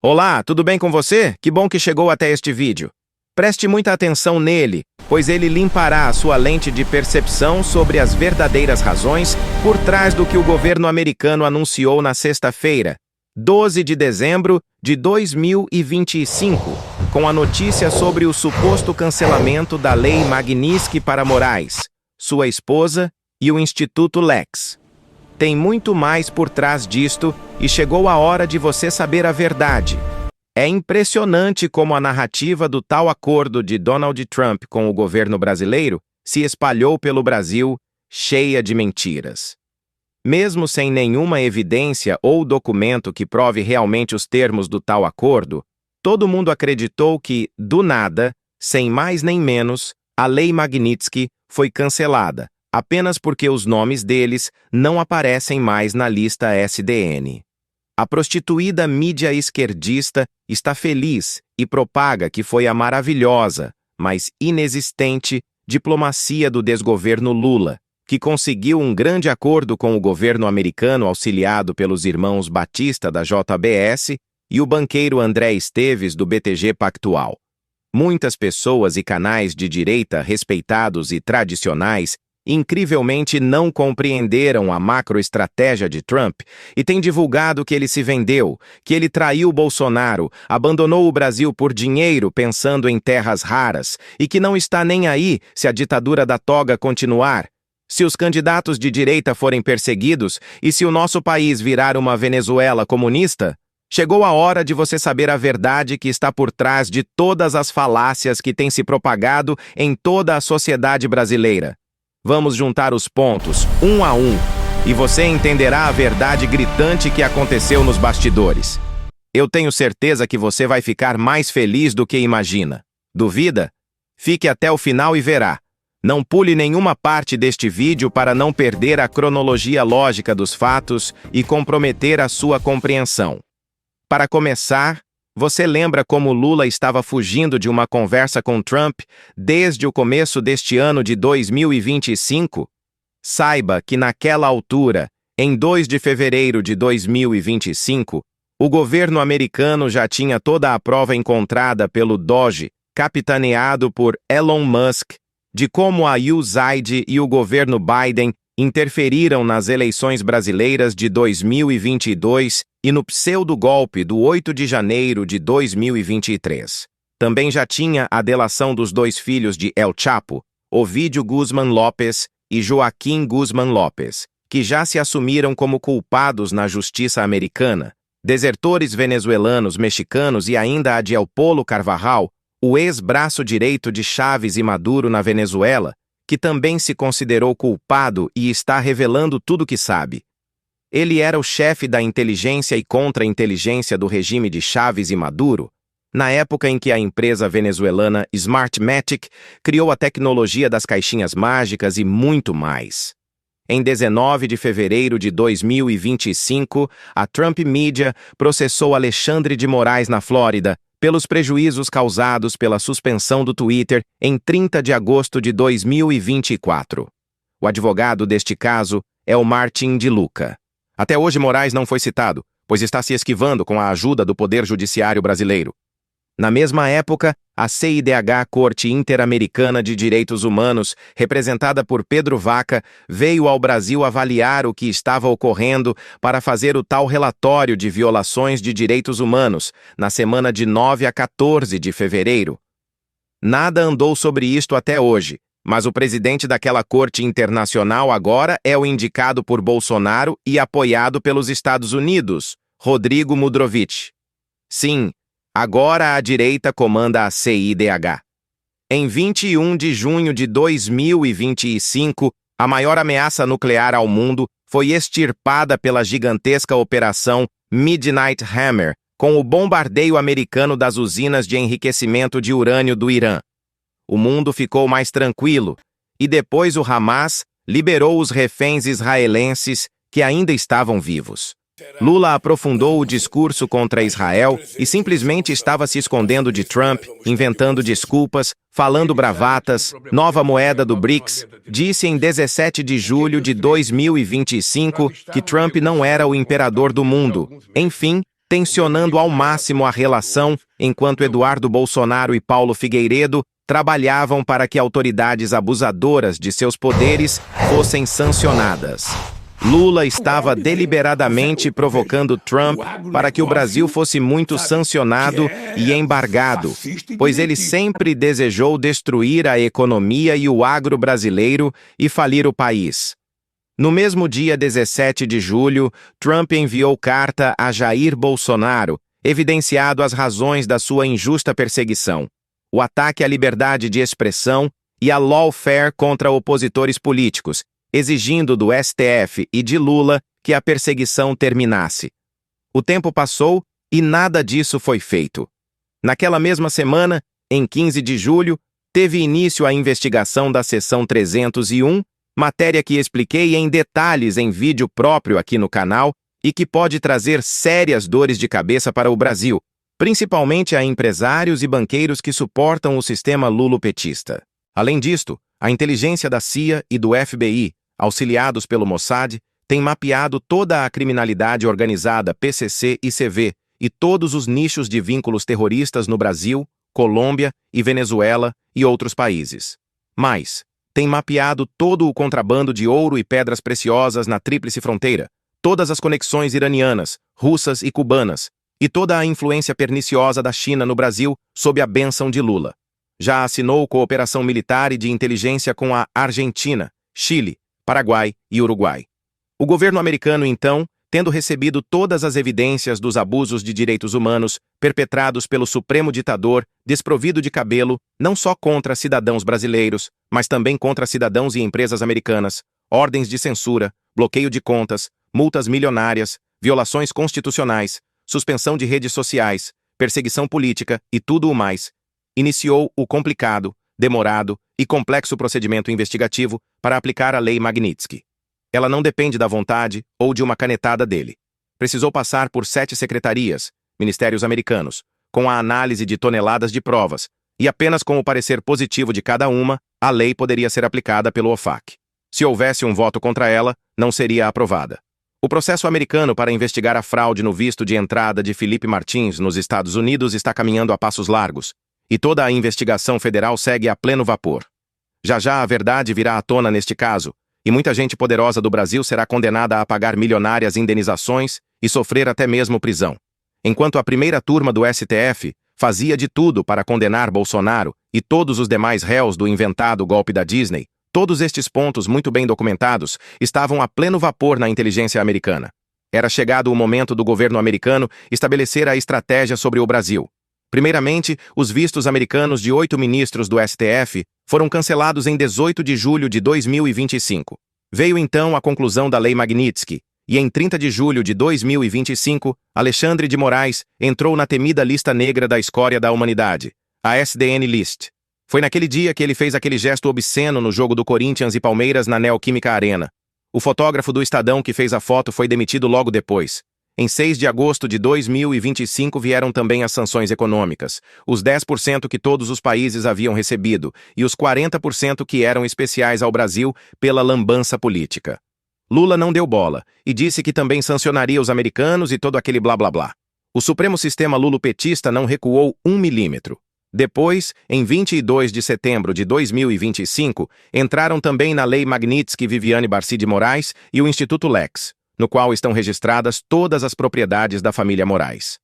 Olá, tudo bem com você? Que bom que chegou até este vídeo. Preste muita atenção nele, pois ele limpará a sua lente de percepção sobre as verdadeiras razões por trás do que o governo americano anunciou na sexta-feira, 12 de dezembro de 2025, com a notícia sobre o suposto cancelamento da Lei Magnitsky para Moraes, sua esposa e o Instituto Lex. Tem muito mais por trás disto e chegou a hora de você saber a verdade. É impressionante como a narrativa do tal acordo de Donald Trump com o governo brasileiro se espalhou pelo Brasil, cheia de mentiras. Mesmo sem nenhuma evidência ou documento que prove realmente os termos do tal acordo, todo mundo acreditou que, do nada, sem mais nem menos, a Lei Magnitsky foi cancelada, apenas porque os nomes deles não aparecem mais na lista SDN. A prostituída mídia esquerdista está feliz e propaga que foi a maravilhosa, mas inexistente, diplomacia do desgoverno Lula, que conseguiu um grande acordo com o governo americano auxiliado pelos irmãos Batista da JBS e o banqueiro André Esteves do BTG Pactual. Muitas pessoas e canais de direita respeitados e tradicionais incrivelmente não compreenderam a macroestratégia de Trump e têm divulgado que ele se vendeu, que ele traiu Bolsonaro, abandonou o Brasil por dinheiro pensando em terras raras e que não está nem aí se a ditadura da toga continuar, se os candidatos de direita forem perseguidos e se o nosso país virar uma Venezuela comunista. Chegou a hora de você saber a verdade que está por trás de todas as falácias que têm se propagado em toda a sociedade brasileira. Vamos juntar os pontos, um a um, e você entenderá a verdade gritante que aconteceu nos bastidores. Eu tenho certeza que você vai ficar mais feliz do que imagina. Duvida? Fique até o final e verá. Não pule nenhuma parte deste vídeo para não perder a cronologia lógica dos fatos e comprometer a sua compreensão. Para começar, você lembra como Lula estava fugindo de uma conversa com Trump desde o começo deste ano de 2025? Saiba que naquela altura, em 2 de fevereiro de 2025, o governo americano já tinha toda a prova encontrada pelo DOGE, capitaneado por Elon Musk, de como a USAID e o governo Biden interferiram nas eleições brasileiras de 2022 e no pseudo-golpe do 8 de janeiro de 2023. Também já tinha a delação dos 2 filhos de El Chapo, Ovidio Guzmán Lopes e Joaquim Guzmán Lopes, que já se assumiram como culpados na justiça americana, desertores venezuelanos, mexicanos e ainda Adiel Polo Carvajal, o ex-braço direito de Chávez e Maduro na Venezuela, que também se considerou culpado e está revelando tudo o que sabe. Ele era o chefe da inteligência e contra-inteligência do regime de Chávez e Maduro, na época em que a empresa venezuelana Smartmatic criou a tecnologia das caixinhas mágicas e muito mais. Em 19 de fevereiro de 2025, a Trump Media processou Alexandre de Moraes na Flórida pelos prejuízos causados pela suspensão do Twitter em 30 de agosto de 2024. O advogado deste caso é o Martin de Luca. Até hoje Moraes não foi citado, pois está se esquivando com a ajuda do Poder Judiciário brasileiro. Na mesma época, a CIDH, Corte Interamericana de Direitos Humanos, representada por Pedro Vaca, veio ao Brasil avaliar o que estava ocorrendo para fazer o tal relatório de violações de direitos humanos, na semana de 9 a 14 de fevereiro. Nada andou sobre isto até hoje, mas o presidente daquela corte internacional agora é o indicado por Bolsonaro e apoiado pelos Estados Unidos, Rodrigo Mudrovich. Sim, agora a direita comanda a CIDH. Em 21 de junho de 2025, a maior ameaça nuclear ao mundo foi extirpada pela gigantesca operação Midnight Hammer, com o bombardeio americano das usinas de enriquecimento de urânio do Irã. O mundo ficou mais tranquilo, e depois o Hamas liberou os reféns israelenses que ainda estavam vivos. Lula aprofundou o discurso contra Israel e simplesmente estava se escondendo de Trump, inventando desculpas, falando bravatas, nova moeda do BRICS. Disse em 17 de julho de 2025 que Trump não era o imperador do mundo. Enfim, tensionando ao máximo a relação, enquanto Eduardo Bolsonaro e Paulo Figueiredo trabalhavam para que autoridades abusadoras de seus poderes fossem sancionadas. Lula estava deliberadamente provocando Trump para que o Brasil fosse muito sancionado e embargado, pois ele sempre desejou destruir a economia e o agro brasileiro e falir o país. No mesmo dia 17 de julho, Trump enviou carta a Jair Bolsonaro, evidenciado as razões da sua injusta perseguição, o ataque à liberdade de expressão e a lawfare contra opositores políticos, exigindo do STF e de Lula que a perseguição terminasse. O tempo passou e nada disso foi feito. Naquela mesma semana, em 15 de julho, teve início a investigação da Seção 301, matéria que expliquei em detalhes em vídeo próprio aqui no canal e que pode trazer sérias dores de cabeça para o Brasil, principalmente a empresários e banqueiros que suportam o sistema lulopetista. Além disto, a inteligência da CIA e do FBI, auxiliados pelo Mossad, tem mapeado toda a criminalidade organizada PCC e CV e todos os nichos de vínculos terroristas no Brasil, Colômbia e Venezuela e outros países. Mais, tem mapeado todo o contrabando de ouro e pedras preciosas na Tríplice Fronteira, todas as conexões iranianas, russas e cubanas, e toda a influência perniciosa da China no Brasil sob a bênção de Lula. Já assinou cooperação militar e de inteligência com a Argentina, Chile, Paraguai e Uruguai. O governo americano, então, tendo recebido todas as evidências dos abusos de direitos humanos perpetrados pelo supremo ditador, desprovido de cabelo, não só contra cidadãos brasileiros, mas também contra cidadãos e empresas americanas, ordens de censura, bloqueio de contas, multas milionárias, violações constitucionais, suspensão de redes sociais, perseguição política e tudo o mais, iniciou o complicado, demorado e complexo procedimento investigativo para aplicar a Lei Magnitsky. Ela não depende da vontade ou de uma canetada dele. Precisou passar por 7 secretarias, ministérios americanos, com a análise de toneladas de provas, e apenas com o parecer positivo de cada uma, a lei poderia ser aplicada pelo OFAC. Se houvesse um voto contra ela, não seria aprovada. O processo americano para investigar a fraude no visto de entrada de Felipe Martins nos Estados Unidos está caminhando a passos largos, e toda a investigação federal segue a pleno vapor. Já já a verdade virá à tona neste caso, e muita gente poderosa do Brasil será condenada a pagar milionárias indenizações e sofrer até mesmo prisão. Enquanto a primeira turma do STF fazia de tudo para condenar Bolsonaro e todos os demais réus do inventado golpe da Disney, todos estes pontos muito bem documentados estavam a pleno vapor na inteligência americana. Era chegado o momento do governo americano estabelecer a estratégia sobre o Brasil. Primeiramente, os vistos americanos de 8 ministros do STF foram cancelados em 18 de julho de 2025. Veio então a conclusão da Lei Magnitsky, e em 30 de julho de 2025, Alexandre de Moraes entrou na temida lista negra da escória da humanidade, a SDN List. Foi naquele dia que ele fez aquele gesto obsceno no jogo do Corinthians e Palmeiras na Neoquímica Arena. O fotógrafo do Estadão que fez a foto foi demitido logo depois. Em 6 de agosto de 2025 vieram também as sanções econômicas, os 10% que todos os países haviam recebido e os 40% que eram especiais ao Brasil pela lambança política. Lula não deu bola e disse que também sancionaria os americanos e todo aquele blá blá blá. O supremo sistema lulopetista não recuou 1 milímetro. Depois, em 22 de setembro de 2025, entraram também na Lei Magnitsky Viviane Barcy de Moraes e o Instituto Lex, no qual estão registradas todas as propriedades da família Moraes.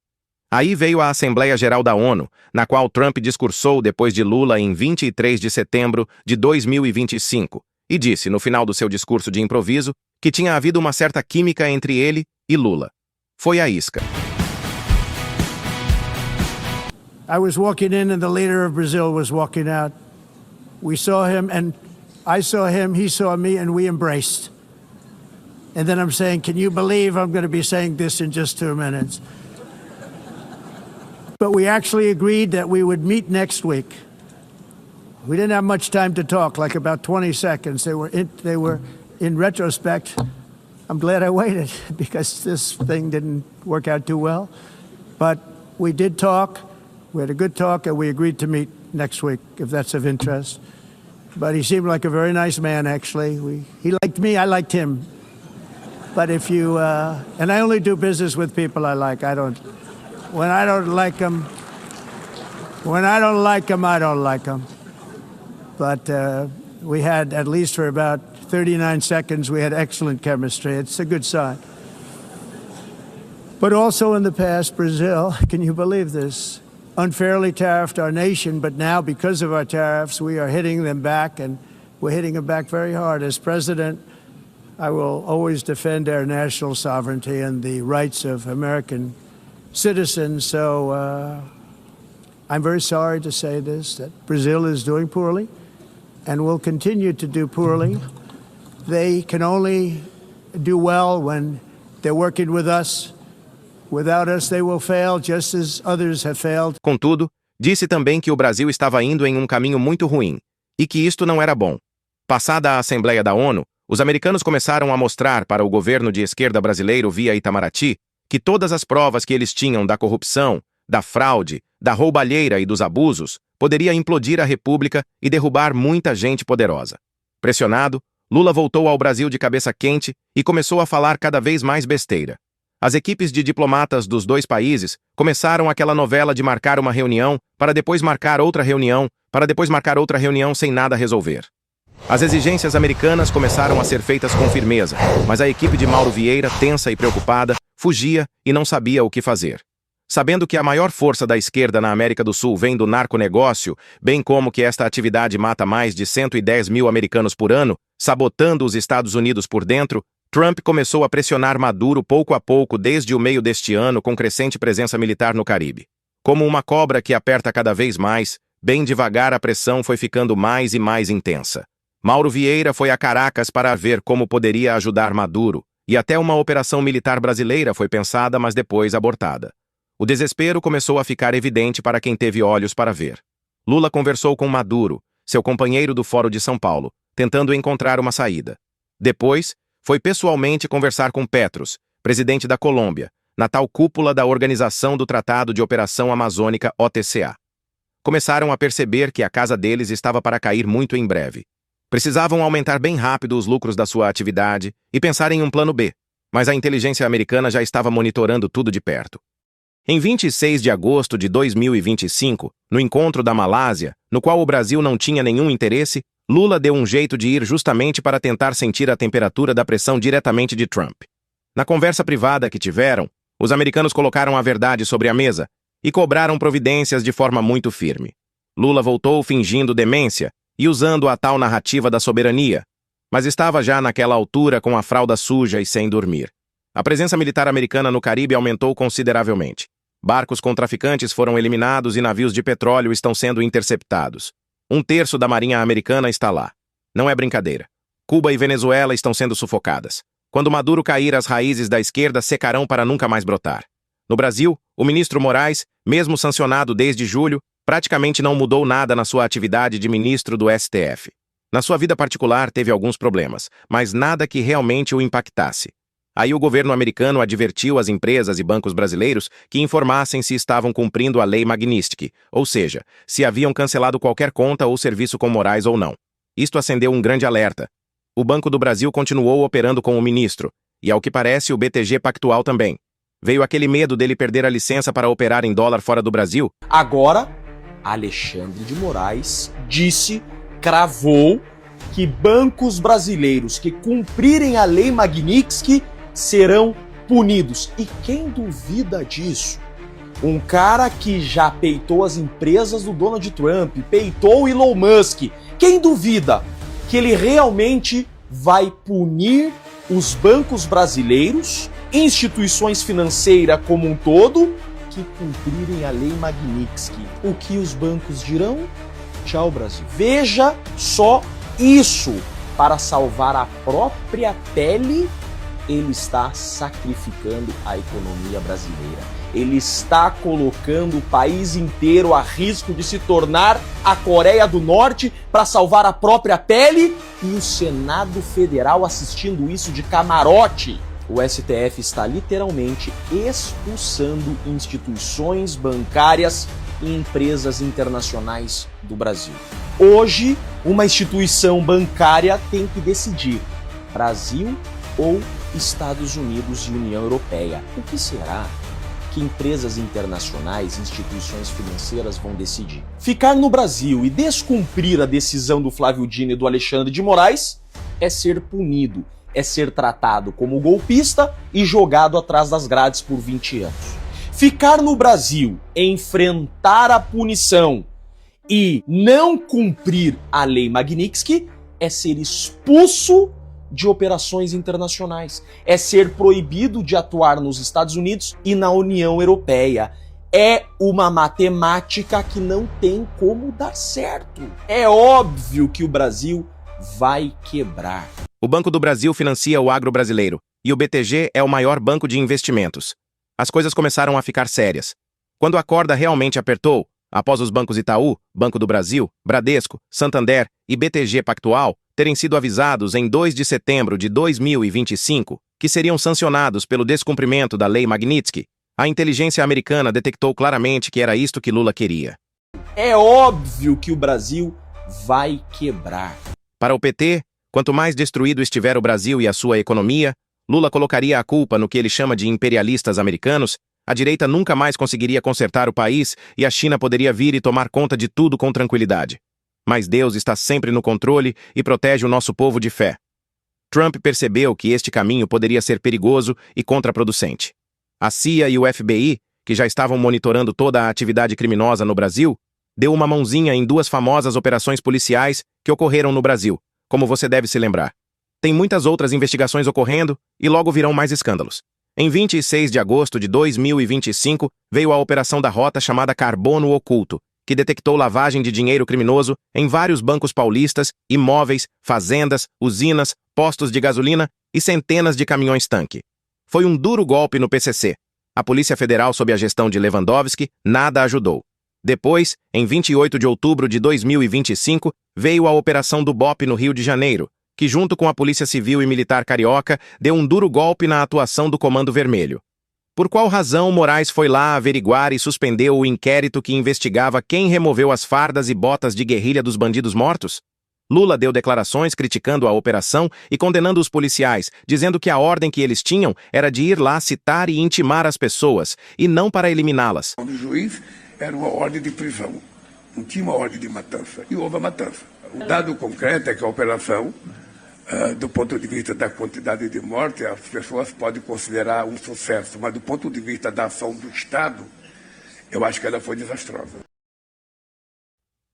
Aí veio a Assembleia Geral da ONU, na qual Trump discursou depois de Lula em 23 de setembro de 2025, e disse, no final do seu discurso de improviso, que tinha havido uma certa química entre ele e Lula. Foi a isca. I was walking in and the leader of Brazil was walking out. We saw him and I saw him, he saw me, and we embraced. And then I'm saying, can you believe I'm going to be saying this in just 2 minutes? But we actually agreed that we would meet next week. We didn't have much time to talk, like about 20 seconds. They were in retrospect, I'm glad I waited because this thing didn't work out too well. But we did talk, we had a good talk, and we agreed to meet next week, if that's of interest. But he seemed like a very nice man, actually. He liked me, I liked him. But if you, and I only do business with people I like. I don't when I don't like them, I don't like them. But we had, at least for about 39 seconds, we had excellent chemistry. It's a good sign. But also in the past, Brazil, can you believe this, unfairly tariffed our nation, but now because of our tariffs, we are hitting them back, and we're hitting them back very hard. As president, I will always defend our national sovereignty and the rights of American citizens. So I'm very sorry to say this, that Brazil is doing poorly and will continue to do poorly. They can only do well when they're working with us. Without us, they will fail, just as others have failed. Contudo, disse também que o Brasil estava indo em um caminho muito ruim e que isto não era bom. Passada a Assembleia da ONU, os americanos começaram a mostrar para o governo de esquerda brasileiro via Itamaraty que todas as provas que eles tinham da corrupção, da fraude, da roubalheira e dos abusos poderia implodir a República e derrubar muita gente poderosa. Pressionado, Lula voltou ao Brasil de cabeça quente e começou a falar cada vez mais besteira. As equipes de diplomatas dos dois países começaram aquela novela de marcar uma reunião, para depois marcar outra reunião, para depois marcar outra reunião sem nada resolver. As exigências americanas começaram a ser feitas com firmeza, mas a equipe de Mauro Vieira, tensa e preocupada, fugia e não sabia o que fazer. Sabendo que a maior força da esquerda na América do Sul vem do narconegócio, bem como que esta atividade mata mais de 110 mil americanos por ano, sabotando os Estados Unidos por dentro, Trump começou a pressionar Maduro pouco a pouco desde o meio deste ano com crescente presença militar no Caribe. Como uma cobra que aperta cada vez mais, bem devagar a pressão foi ficando mais e mais intensa. Mauro Vieira foi a Caracas para ver como poderia ajudar Maduro, e até uma operação militar brasileira foi pensada, mas depois abortada. O desespero começou a ficar evidente para quem teve olhos para ver. Lula conversou com Maduro, seu companheiro do Fórum de São Paulo, tentando encontrar uma saída. Depois, foi pessoalmente conversar com Petros, presidente da Colômbia, na tal cúpula da Organização do Tratado de Operação Amazônica OTCA. Começaram a perceber que a casa deles estava para cair muito em breve. Precisavam aumentar bem rápido os lucros da sua atividade e pensar em um plano B, mas a inteligência americana já estava monitorando tudo de perto. Em 26 de agosto de 2025, no encontro da Malásia, no qual o Brasil não tinha nenhum interesse, Lula deu um jeito de ir justamente para tentar sentir a temperatura da pressão diretamente de Trump. Na conversa privada que tiveram, os americanos colocaram a verdade sobre a mesa e cobraram providências de forma muito firme. Lula voltou fingindo demência e usando a tal narrativa da soberania, mas estava já naquela altura com a fralda suja e sem dormir. A presença militar americana no Caribe aumentou consideravelmente. Barcos com traficantes foram eliminados e navios de petróleo estão sendo interceptados. 1/3 da marinha americana está lá. Não é brincadeira. Cuba e Venezuela estão sendo sufocadas. Quando Maduro cair, as raízes da esquerda secarão para nunca mais brotar. No Brasil, o ministro Moraes, mesmo sancionado desde julho, praticamente não mudou nada na sua atividade de ministro do STF. Na sua vida particular teve alguns problemas, mas nada que realmente o impactasse. Aí o governo americano advertiu as empresas e bancos brasileiros que informassem se estavam cumprindo a lei Magnitsky, ou seja, se haviam cancelado qualquer conta ou serviço com Moraes ou não. Isto acendeu um grande alerta. O Banco do Brasil continuou operando com o ministro, e ao que parece o BTG Pactual também. Veio aquele medo dele perder a licença para operar em dólar fora do Brasil. Agora, Alexandre de Moraes cravou que bancos brasileiros que cumprirem a lei Magnitsky serão punidos. E quem duvida disso? Um cara que já peitou as empresas do Donald Trump, peitou o Elon Musk. Quem duvida que ele realmente vai punir os bancos brasileiros, instituições financeiras como um todo, que cumprirem a lei Magnitsky? O que os bancos dirão? Tchau, Brasil. Veja só isso. Para salvar a própria pele, ele está sacrificando a economia brasileira. Ele está colocando o país inteiro a risco de se tornar a Coreia do Norte para salvar a própria pele, e o Senado Federal assistindo isso de camarote. O STF está literalmente expulsando instituições bancárias e empresas internacionais do Brasil. Hoje, uma instituição bancária tem que decidir: Brasil ou Estados Unidos e União Europeia. O que será que empresas internacionais, instituições financeiras vão decidir. Ficar no Brasil e descumprir a decisão do Flávio Dino e do Alexandre de Moraes é ser punido, é ser tratado como golpista e jogado atrás das grades por 20 anos. Ficar no Brasil, enfrentar a punição e não cumprir a Lei Magnitsky é ser expulso de operações internacionais, é ser proibido de atuar nos Estados Unidos e na União Europeia. É uma matemática que não tem como dar certo. É óbvio que o Brasil vai quebrar. O Banco do Brasil financia o agro brasileiro e o BTG é o maior banco de investimentos. As coisas começaram a ficar sérias. Quando a corda realmente apertou, após os bancos Itaú, Banco do Brasil, Bradesco, Santander e BTG Pactual terem sido avisados em 2 de setembro de 2025 que seriam sancionados pelo descumprimento da Lei Magnitsky, a inteligência americana detectou claramente que era isto que Lula queria. É óbvio que o Brasil vai quebrar. Para o PT, quanto mais destruído estiver o Brasil e a sua economia, Lula colocaria a culpa no que ele chama de imperialistas americanos, a direita nunca mais conseguiria consertar o país e a China poderia vir e tomar conta de tudo com tranquilidade. Mas Deus está sempre no controle e protege o nosso povo de fé. Trump percebeu que este caminho poderia ser perigoso e contraproducente. A CIA e o FBI, que já estavam monitorando toda a atividade criminosa no Brasil, deu uma mãozinha em 2 famosas operações policiais que ocorreram no Brasil, como você deve se lembrar. Tem muitas outras investigações ocorrendo e logo virão mais escândalos. Em 26 de agosto de 2025, veio a operação da Rota chamada Carbono Oculto, que detectou lavagem de dinheiro criminoso em vários bancos paulistas, imóveis, fazendas, usinas, postos de gasolina e centenas de caminhões-tanque. Foi um duro golpe no PCC. A Polícia Federal, sob a gestão de Lewandowski, nada ajudou. Depois, em 28 de outubro de 2025, veio a Operação do BOPE no Rio de Janeiro, que junto com a Polícia Civil e Militar Carioca, deu um duro golpe na atuação do Comando Vermelho. Por qual razão Moraes foi lá averiguar e suspendeu o inquérito que investigava quem removeu as fardas e botas de guerrilha dos bandidos mortos? Lula deu declarações criticando a operação e condenando os policiais, dizendo que a ordem que eles tinham era de ir lá citar e intimar as pessoas, e não para eliminá-las. O juiz era uma ordem de prisão, não tinha uma ordem de matança, e houve a matança. O dado concreto é que a operação, do ponto de vista da quantidade de mortes, as pessoas podem considerar um sucesso, mas do ponto de vista da ação do Estado, eu acho que ela foi desastrosa.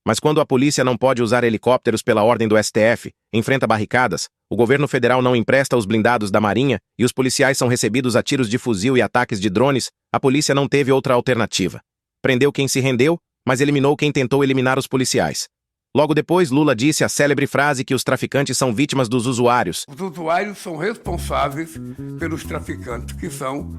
Mas quando a polícia não pode usar helicópteros pela ordem do STF, enfrenta barricadas, o governo federal não empresta os blindados da Marinha e os policiais são recebidos a tiros de fuzil e ataques de drones, a polícia não teve outra alternativa. Prendeu quem se rendeu, mas eliminou quem tentou eliminar os policiais. Logo depois, Lula disse a célebre frase que os traficantes são vítimas dos usuários. Os usuários são responsáveis pelos traficantes, que são,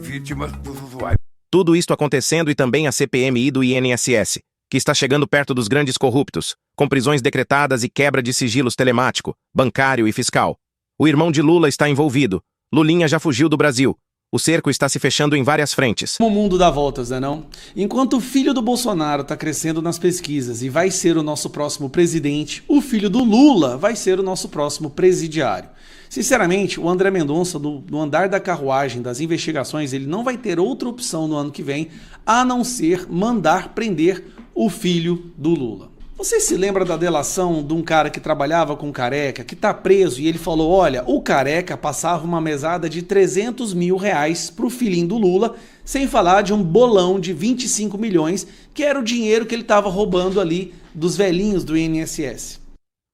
vítimas dos usuários. Tudo isto acontecendo e também a CPMI do INSS, que está chegando perto dos grandes corruptos, com prisões decretadas e quebra de sigilos telemático, bancário e fiscal. O irmão de Lula está envolvido. Lulinha já fugiu do Brasil. O cerco está se fechando em várias frentes. O mundo dá voltas, né não? Enquanto o filho do Bolsonaro está crescendo nas pesquisas e vai ser o nosso próximo presidente, o filho do Lula vai ser o nosso próximo presidiário. Sinceramente, o André Mendonça, no andar da carruagem das investigações, ele não vai ter outra opção no ano que vem, a não ser mandar prender o filho do Lula. Você se lembra da delação de um cara que trabalhava com Careca, que tá preso, e ele falou, olha, o Careca passava uma mesada de 300 mil reais pro filhinho do Lula, sem falar de um bolão de 25 milhões, que era o dinheiro que ele estava roubando ali dos velhinhos do INSS.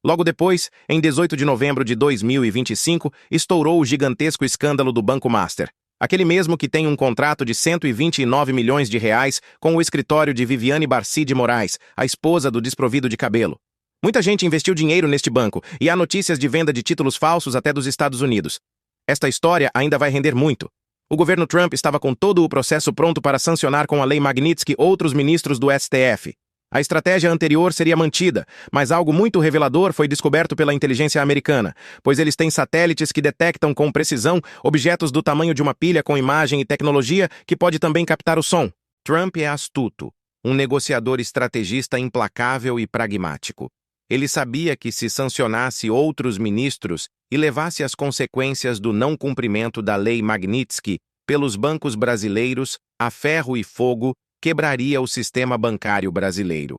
Logo depois, em 18 de novembro de 2025, estourou o gigantesco escândalo do Banco Master. Aquele mesmo que tem um contrato de 129 milhões de reais com o escritório de Viviane Barcy de Moraes, a esposa do desprovido de cabelo. Muita gente investiu dinheiro neste banco e há notícias de venda de títulos falsos até dos Estados Unidos. Esta história ainda vai render muito. O governo Trump estava com todo o processo pronto para sancionar com a Lei Magnitsky outros ministros do STF. A estratégia anterior seria mantida, mas algo muito revelador foi descoberto pela inteligência americana, pois eles têm satélites que detectam com precisão objetos do tamanho de uma pilha com imagem e tecnologia que pode também captar o som. Trump é astuto, um negociador estrategista implacável e pragmático. Ele sabia que se sancionasse outros ministros e levasse as consequências do não cumprimento da Lei Magnitsky, pelos bancos brasileiros, a ferro e fogo, quebraria o sistema bancário brasileiro.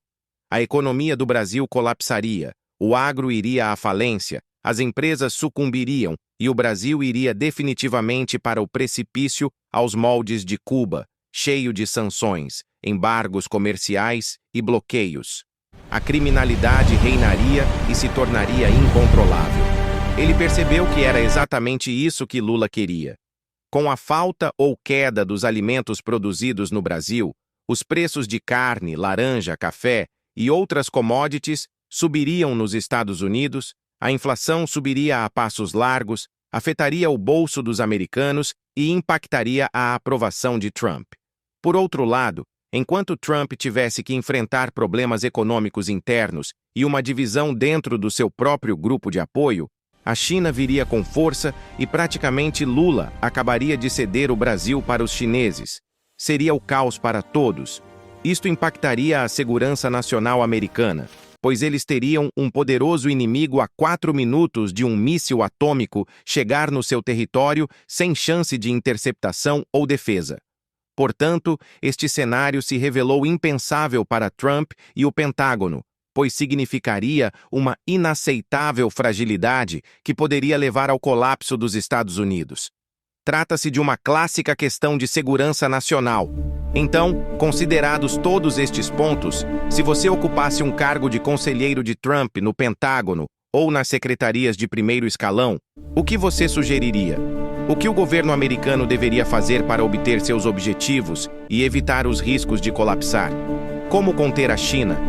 A economia do Brasil colapsaria, o agro iria à falência, as empresas sucumbiriam e o Brasil iria definitivamente para o precipício aos moldes de Cuba, cheio de sanções, embargos comerciais e bloqueios. A criminalidade reinaria e se tornaria incontrolável. Ele percebeu que era exatamente isso que Lula queria. Com a falta ou queda dos alimentos produzidos no Brasil, os preços de carne, laranja, café e outras commodities subiriam nos Estados Unidos, a inflação subiria a passos largos, afetaria o bolso dos americanos e impactaria a aprovação de Trump. Por outro lado, enquanto Trump tivesse que enfrentar problemas econômicos internos e uma divisão dentro do seu próprio grupo de apoio, a China viria com força e praticamente Lula acabaria de ceder o Brasil para os chineses. Seria o caos para todos. Isto impactaria a segurança nacional americana, pois eles teriam um poderoso inimigo a 4 minutos de um míssil atômico chegar no seu território sem chance de interceptação ou defesa. Portanto, este cenário se revelou impensável para Trump e o Pentágono, pois significaria uma inaceitável fragilidade que poderia levar ao colapso dos Estados Unidos. Trata-se de uma clássica questão de segurança nacional. Então, considerados todos estes pontos, se você ocupasse um cargo de conselheiro de Trump no Pentágono ou nas secretarias de primeiro escalão, o que você sugeriria? O que o governo americano deveria fazer para obter seus objetivos e evitar os riscos de colapsar? Como conter a China?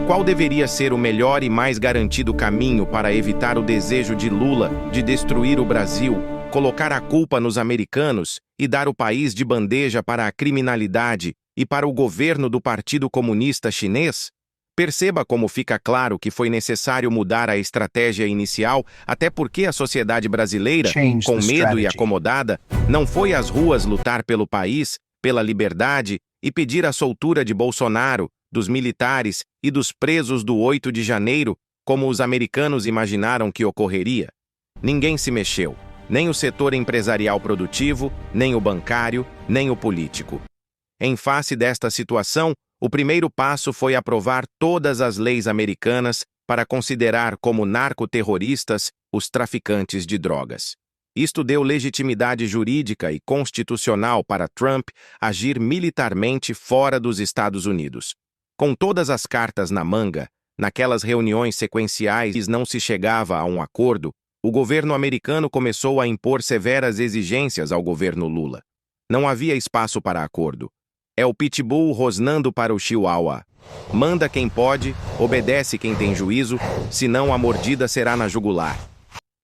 Qual deveria ser o melhor e mais garantido caminho para evitar o desejo de Lula de destruir o Brasil, colocar a culpa nos americanos e dar o país de bandeja para a criminalidade e para o governo do Partido Comunista Chinês? Perceba como fica claro que foi necessário mudar a estratégia inicial, até porque a sociedade brasileira, com medo e acomodada, não foi às ruas lutar pelo país, pela liberdade e pedir a soltura de Bolsonaro, dos militares e dos presos do 8 de janeiro, como os americanos imaginaram que ocorreria. Ninguém se mexeu, nem o setor empresarial produtivo, nem o bancário, nem o político. Em face desta situação, o primeiro passo foi aprovar todas as leis americanas para considerar como narcoterroristas os traficantes de drogas. Isto deu legitimidade jurídica e constitucional para Trump agir militarmente fora dos Estados Unidos. Com todas as cartas na manga, naquelas reuniões sequenciais não se chegava a um acordo, o governo americano começou a impor severas exigências ao governo Lula. Não havia espaço para acordo. É o pitbull rosnando para o chihuahua. Manda quem pode, obedece quem tem juízo, senão a mordida será na jugular.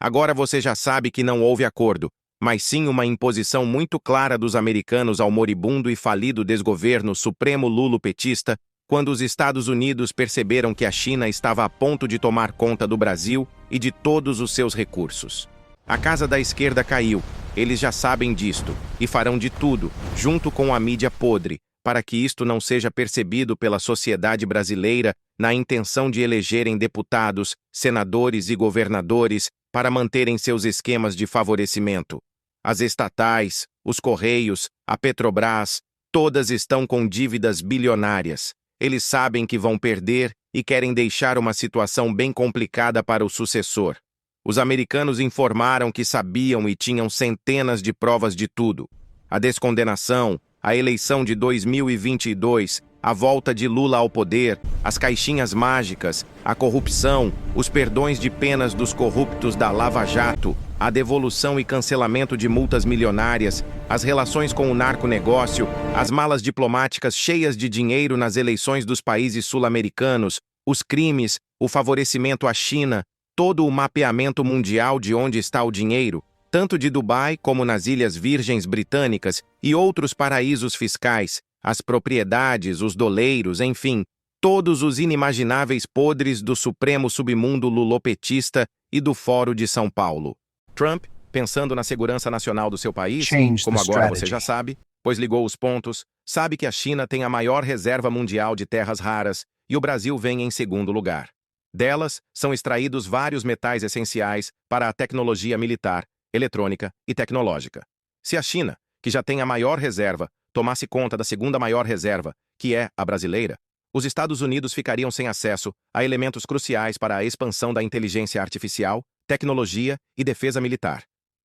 Agora você já sabe que não houve acordo, mas sim uma imposição muito clara dos americanos ao moribundo e falido desgoverno supremo lulopetista, quando os Estados Unidos perceberam que a China estava a ponto de tomar conta do Brasil e de todos os seus recursos. A casa da esquerda caiu, eles já sabem disto, e farão de tudo, junto com a mídia podre, para que isto não seja percebido pela sociedade brasileira na intenção de elegerem deputados, senadores e governadores para manterem seus esquemas de favorecimento. As estatais, os Correios, a Petrobras, todas estão com dívidas bilionárias. Eles sabem que vão perder e querem deixar uma situação bem complicada para o sucessor. Os americanos informaram que sabiam e tinham centenas de provas de tudo. A descondenação, a eleição de 2022, a volta de Lula ao poder, as caixinhas mágicas, a corrupção, os perdões de penas dos corruptos da Lava Jato, a devolução e cancelamento de multas milionárias, as relações com o narconegócio, as malas diplomáticas cheias de dinheiro nas eleições dos países sul-americanos, os crimes, o favorecimento à China, todo o mapeamento mundial de onde está o dinheiro, tanto de Dubai como nas Ilhas Virgens Britânicas e outros paraísos fiscais, as propriedades, os doleiros, enfim, todos os inimagináveis podres do supremo submundo lulopetista e do Fórum de São Paulo. Trump, pensando na segurança nacional do seu país, como agora você já sabe, pois ligou os pontos, sabe que a China tem a maior reserva mundial de terras raras e o Brasil vem em segundo lugar. Delas, são extraídos vários metais essenciais para a tecnologia militar, eletrônica e tecnológica. Se a China, que já tem a maior reserva, tomasse conta da segunda maior reserva, que é a brasileira, os Estados Unidos ficariam sem acesso a elementos cruciais para a expansão da inteligência artificial, tecnologia e defesa militar.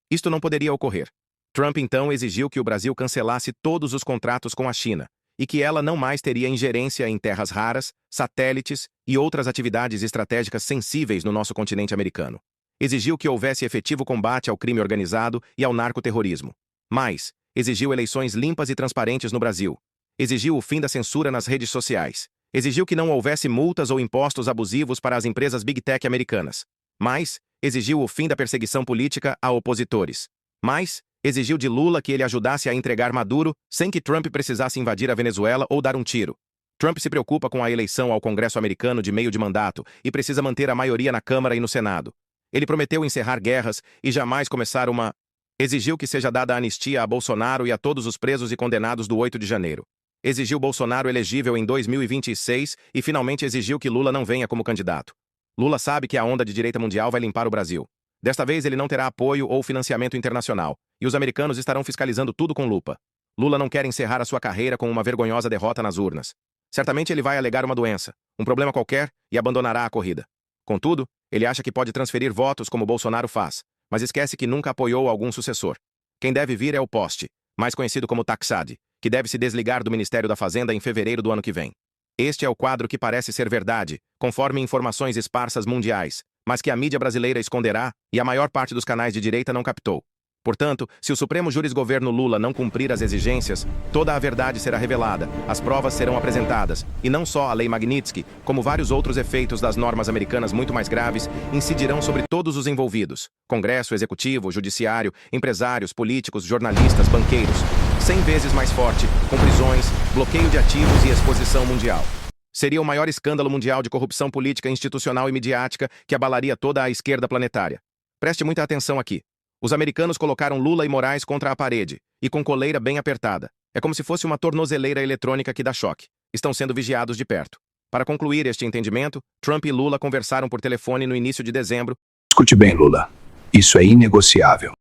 Isto não poderia ocorrer. Trump então exigiu que o Brasil cancelasse todos os contratos com a China e que ela não mais teria ingerência em terras raras, satélites e outras atividades estratégicas sensíveis no nosso continente americano. Exigiu que houvesse efetivo combate ao crime organizado e ao narcoterrorismo. Mais, exigiu eleições limpas e transparentes no Brasil. Exigiu o fim da censura nas redes sociais. Exigiu que não houvesse multas ou impostos abusivos para as empresas Big Tech americanas. Mais, exigiu o fim da perseguição política a opositores. Mais, exigiu de Lula que ele ajudasse a entregar Maduro sem que Trump precisasse invadir a Venezuela ou dar um tiro. Trump se preocupa com a eleição ao Congresso americano de meio de mandato e precisa manter a maioria na Câmara e no Senado. Ele prometeu encerrar guerras e jamais começar uma... Exigiu que seja dada anistia a Bolsonaro e a todos os presos e condenados do 8 de janeiro. Exigiu Bolsonaro elegível em 2026 e finalmente exigiu que Lula não venha como candidato. Lula sabe que a onda de direita mundial vai limpar o Brasil. Desta vez ele não terá apoio ou financiamento internacional, e os americanos estarão fiscalizando tudo com lupa. Lula não quer encerrar a sua carreira com uma vergonhosa derrota nas urnas. Certamente ele vai alegar uma doença, um problema qualquer, e abandonará a corrida. Contudo, ele acha que pode transferir votos como Bolsonaro faz, mas esquece que nunca apoiou algum sucessor. Quem deve vir é o Poste, mais conhecido como Taxad, que deve se desligar do Ministério da Fazenda em fevereiro do ano que vem. Este é o quadro que parece ser verdade, conforme informações esparsas mundiais, mas que a mídia brasileira esconderá e a maior parte dos canais de direita não captou. Portanto, se o Supremo Júris Governo Lula não cumprir as exigências, toda a verdade será revelada, as provas serão apresentadas, e não só a Lei Magnitsky, como vários outros efeitos das normas americanas muito mais graves, incidirão sobre todos os envolvidos: Congresso, Executivo, Judiciário, empresários, políticos, jornalistas, banqueiros. 100 vezes mais forte, com prisões, bloqueio de ativos e exposição mundial. Seria o maior escândalo mundial de corrupção política, institucional e midiática que abalaria toda a esquerda planetária. Preste muita atenção aqui. Os americanos colocaram Lula e Moraes contra a parede, e com coleira bem apertada. É como se fosse uma tornozeleira eletrônica que dá choque. Estão sendo vigiados de perto. Para concluir este entendimento, Trump e Lula conversaram por telefone no início de dezembro. Escute bem, Lula. Isso é inegociável.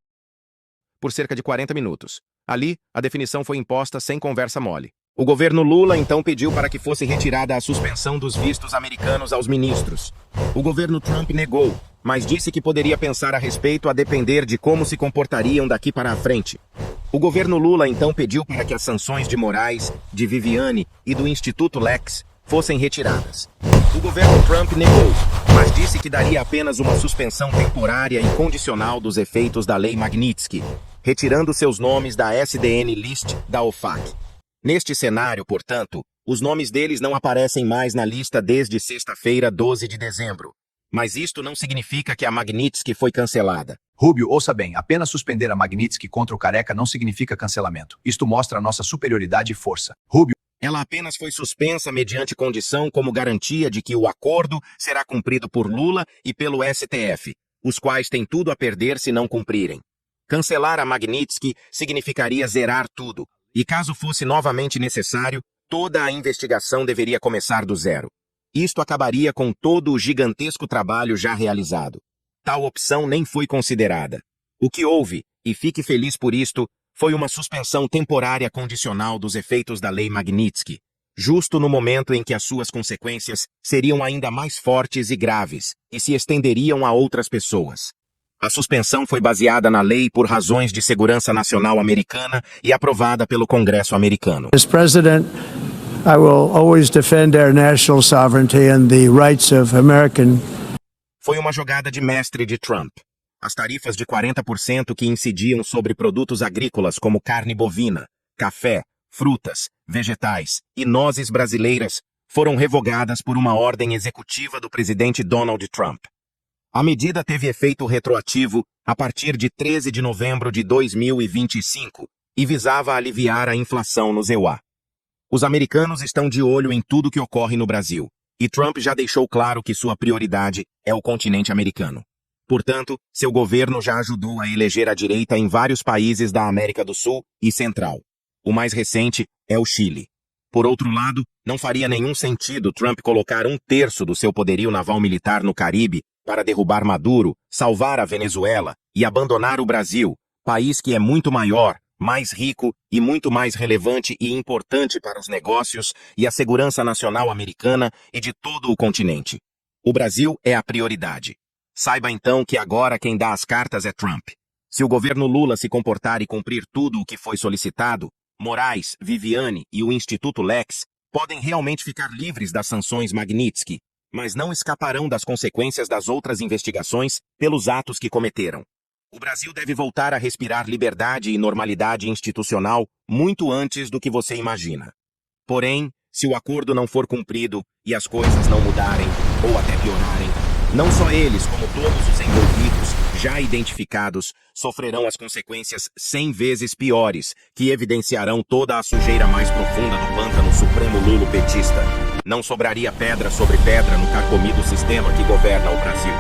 Por cerca de 40 minutos. Ali, a definição foi imposta sem conversa mole. O governo Lula então pediu para que fosse retirada a suspensão dos vistos americanos aos ministros. O governo Trump negou, mas disse que poderia pensar a respeito a depender de como se comportariam daqui para a frente. O governo Lula então pediu para que as sanções de Moraes, de Viviane e do Instituto Lex fossem retiradas. O governo Trump negou, mas disse que daria apenas uma suspensão temporária e condicional dos efeitos da Lei Magnitsky, retirando seus nomes da SDN List da OFAC. Neste cenário, portanto, os nomes deles não aparecem mais na lista desde sexta-feira, 12 de dezembro. Mas isto não significa que a Magnitsky foi cancelada. Rubio, ouça bem, apenas suspender a Magnitsky contra o Careca não significa cancelamento. Isto mostra a nossa superioridade e força. Rubio, ela apenas foi suspensa mediante condição como garantia de que o acordo será cumprido por Lula e pelo STF, os quais têm tudo a perder se não cumprirem. Cancelar a Magnitsky significaria zerar tudo, e caso fosse novamente necessário, toda a investigação deveria começar do zero. Isto acabaria com todo o gigantesco trabalho já realizado. Tal opção nem foi considerada. O que houve, e fique feliz por isto, foi uma suspensão temporária condicional dos efeitos da Lei Magnitsky, justo no momento em que as suas consequências seriam ainda mais fortes e graves, e se estenderiam a outras pessoas. A suspensão foi baseada na lei por razões de segurança nacional americana e aprovada pelo Congresso americano. As president, I will always defend our national sovereignty and the rights of American. Foi uma jogada de mestre de Trump. As tarifas de 40% que incidiam sobre produtos agrícolas como carne bovina, café, frutas, vegetais e nozes brasileiras foram revogadas por uma ordem executiva do presidente Donald Trump. A medida teve efeito retroativo a partir de 13 de novembro de 2025 e visava aliviar a inflação no EUA. Os americanos estão de olho em tudo que ocorre no Brasil, e Trump já deixou claro que sua prioridade é o continente americano. Portanto, seu governo já ajudou a eleger a direita em vários países da América do Sul e Central. O mais recente é o Chile. Por outro lado, não faria nenhum sentido Trump colocar 1/3 do seu poderio naval militar no Caribe para derrubar Maduro, salvar a Venezuela e abandonar o Brasil, país que é muito maior, mais rico e muito mais relevante e importante para os negócios e a segurança nacional americana e de todo o continente. O Brasil é a prioridade. Saiba então que agora quem dá as cartas é Trump. Se o governo Lula se comportar e cumprir tudo o que foi solicitado, Moraes, Viviane e o Instituto Lex podem realmente ficar livres das sanções Magnitsky, mas não escaparão das consequências das outras investigações pelos atos que cometeram. O Brasil deve voltar a respirar liberdade e normalidade institucional muito antes do que você imagina. Porém, se o acordo não for cumprido e as coisas não mudarem, ou até piorarem, não só eles, como todos os envolvidos, já identificados, sofrerão as consequências 100 vezes piores, que evidenciarão toda a sujeira mais profunda do pântano supremo lulopetista. Não sobraria pedra sobre pedra no carcomido sistema que governa o Brasil.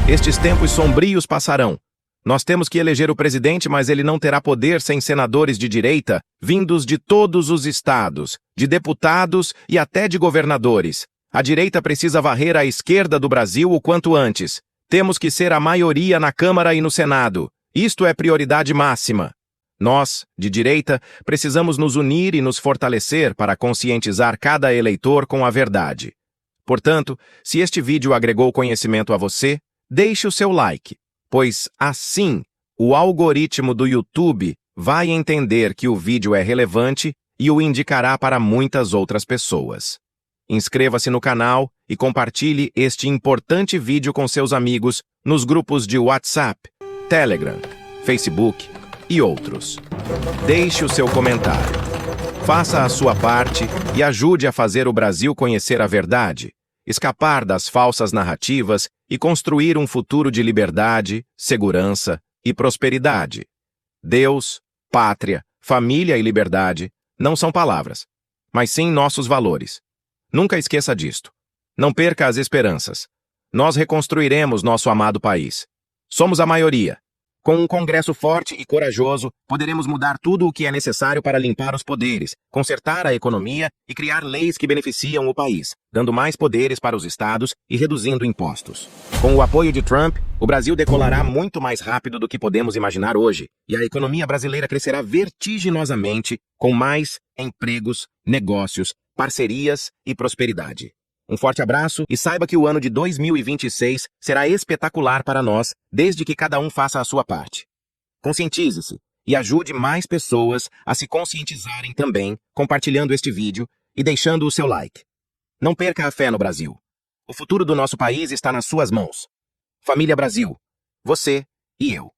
Estes tempos sombrios passarão. Nós temos que eleger o presidente, mas ele não terá poder sem senadores de direita, vindos de todos os estados, de deputados e até de governadores. A direita precisa varrer a esquerda do Brasil o quanto antes. Temos que ser a maioria na Câmara e no Senado. Isto é prioridade máxima. Nós, de direita, precisamos nos unir e nos fortalecer para conscientizar cada eleitor com a verdade. Portanto, se este vídeo agregou conhecimento a você, deixe o seu like, pois assim o algoritmo do YouTube vai entender que o vídeo é relevante e o indicará para muitas outras pessoas. Inscreva-se no canal e compartilhe este importante vídeo com seus amigos nos grupos de WhatsApp, Telegram, Facebook e outros. Deixe o seu comentário. Faça a sua parte e ajude a fazer o Brasil conhecer a verdade, escapar das falsas narrativas e construir um futuro de liberdade, segurança e prosperidade. Deus, pátria, família e liberdade não são palavras, mas sim nossos valores. Nunca esqueça disto. Não perca as esperanças. Nós reconstruiremos nosso amado país. Somos a maioria. Com um Congresso forte e corajoso, poderemos mudar tudo o que é necessário para limpar os poderes, consertar a economia e criar leis que beneficiam o país, dando mais poderes para os estados e reduzindo impostos. Com o apoio de Trump, o Brasil decolará muito mais rápido do que podemos imaginar hoje, e a economia brasileira crescerá vertiginosamente, com mais empregos, negócios, parcerias e prosperidade. Um forte abraço e saiba que o ano de 2026 será espetacular para nós, desde que cada um faça a sua parte. Conscientize-se e ajude mais pessoas a se conscientizarem também, compartilhando este vídeo e deixando o seu like. Não perca a fé no Brasil. O futuro do nosso país está nas suas mãos. Família Brasil, você e eu.